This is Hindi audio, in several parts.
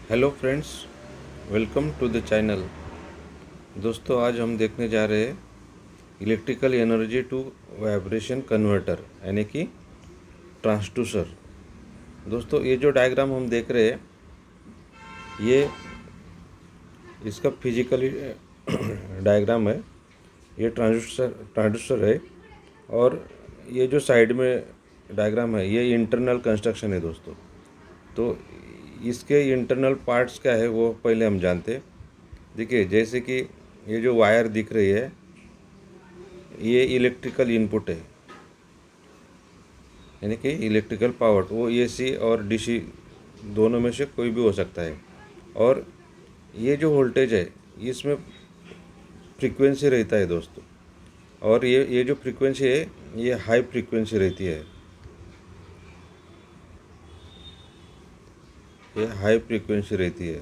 Hello friends, welcome to the channel. दोस्तों, आज हम देखने जा रहे हैं electrical energy to vibration converter यानी कि ट्रांसड्यूसर। दोस्तों, ये जो डायग्राम हम देख रहे हैं ये इसका फिजिकली डायग्राम है। ये ट्रांसड्यूसर है और ये जो साइड में डायग्राम है ये इंटरनल कंस्ट्रक्शन है दोस्तों। तो इसके इंटरनल पार्ट्स क्या है वो पहले हम जानते हैं। देखिए, जैसे कि ये जो वायर दिख रही है ये इलेक्ट्रिकल इनपुट है यानी कि इलेक्ट्रिकल पावर। वो एसी और डीसी दोनों में से कोई भी हो सकता है। और ये जो वोल्टेज है इसमें फ्रीक्वेंसी रहता है दोस्तों। और ये जो फ्रीक्वेंसी है ये हाई फ्रीक्वेंसी रहती है। ये हाई फ्रीक्वेंसी रहती है।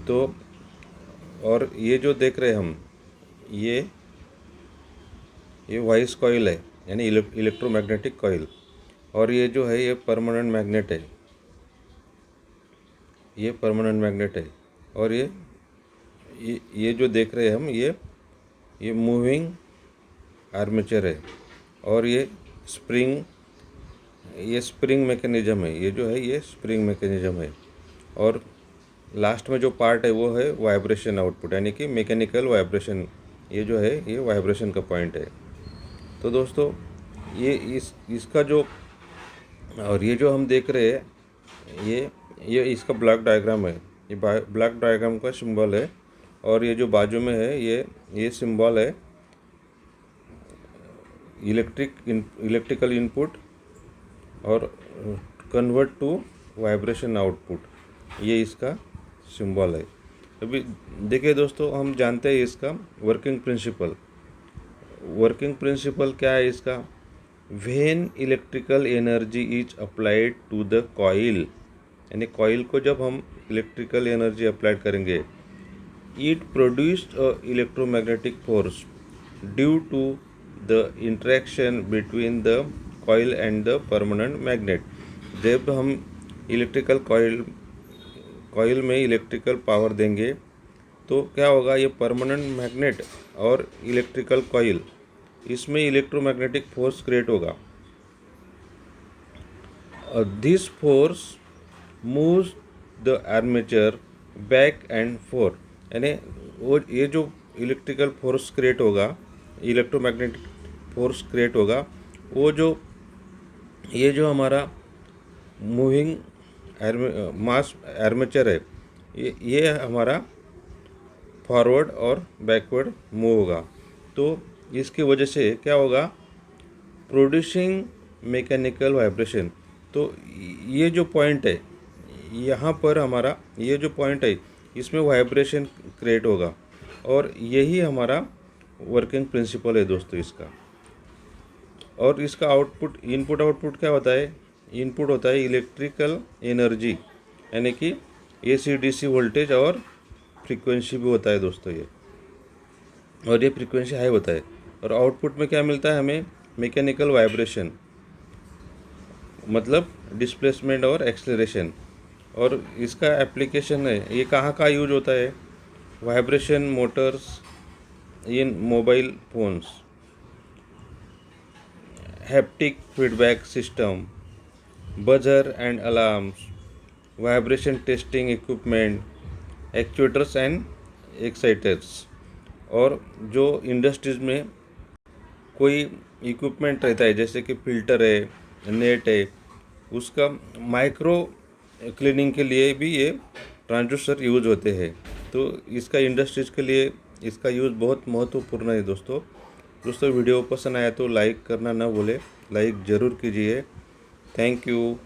तो और ये जो देख रहे हैं हम ये वॉइस कॉइल है यानी इलेक्ट्रोमैग्नेटिक कॉइल। और ये जो है ये परमानेंट मैग्नेट है। ये परमानेंट मैग्नेट है। और ये जो देख रहे हैं हम ये मूविंग आर्मेचर है। और ये स्प्रिंग मैकेनिज्म है। ये जो है ये स्प्रिंग मैकेनिज्म है। और लास्ट में जो पार्ट है वो है वाइब्रेशन आउटपुट यानी कि मैकेनिकल वाइब्रेशन। ये जो है ये वाइब्रेशन का पॉइंट है। तो दोस्तों, ये इसका जो और ये जो हम देख रहे हैं ये इसका ब्लॉक डायग्राम है। ये ब्लॉक डायग्राम का सिंबल है। और ये जो बाजू में है ये सिंबल है इलेक्ट्रिकल इनपुट और कन्वर्ट टू वाइब्रेशन आउटपुट। ये इसका सिंबल है। अभी देखिए दोस्तों, हम जानते हैं इसका वर्किंग प्रिंसिपल क्या है इसका। When electrical energy is applied to the coil यानी कॉइल को जब हम इलेक्ट्रिकल एनर्जी अप्लाइड करेंगे it produced a electromagnetic force due to the interaction between the coil and the permanent magnet. जब हम इलेक्ट्रिकल कॉइल में इलेक्ट्रिकल पावर देंगे तो क्या होगा, ये परमानेंट मैग्नेट और इलेक्ट्रिकल कॉइल इसमें इलेक्ट्रोमैग्नेटिक फोर्स क्रिएट होगा। This force moves the armature back and forth यानी वो ये जो इलेक्ट्रिकल फोर्स क्रिएट होगा, इलेक्ट्रोमैग्नेटिक फोर्स क्रिएट होगा, वो जो ये जो हमारा मूविंग मास आर्मेचर है ये हमारा फॉरवर्ड और बैकवर्ड मूव होगा। तो इसकी वजह से क्या होगा, प्रोड्यूसिंग मैकेनिकल वाइब्रेशन। तो ये जो पॉइंट है यहाँ पर हमारा ये जो पॉइंट है इसमें वाइब्रेशन क्रिएट होगा। और यही हमारा वर्किंग प्रिंसिपल है दोस्तों इसका। और इसका इनपुट आउटपुट क्या होता है, इनपुट होता है इलेक्ट्रिकल एनर्जी यानी कि एसी डीसी वोल्टेज और फ्रीक्वेंसी भी होता है दोस्तों ये। और ये फ्रीक्वेंसी हाई होता है। और आउटपुट में क्या मिलता है हमें, मैकेनिकल वाइब्रेशन मतलब डिस्प्लेसमेंट और एक्सेलरेशन। और इसका एप्लीकेशन है ये कहाँ का यूज होता है, vibration motors in mobile phones, haptic feedback system, buzzer and alarms, vibration testing equipment, actuators and exciters. और जो इंडस्ट्रीज़ में कोई इक्विपमेंट रहता है जैसे कि फ़िल्टर है, नेट है, उसका माइक्रो क्लीनिंग के लिए भी ये ट्रांसड्यूसर यूज होते हैं। तो इसका इंडस्ट्रीज़ के लिए इसका यूज़ बहुत महत्वपूर्ण है दोस्तों। वीडियो पसंद आया तो लाइक करना ना भूलें, लाइक ज़रूर कीजिए। Thank you.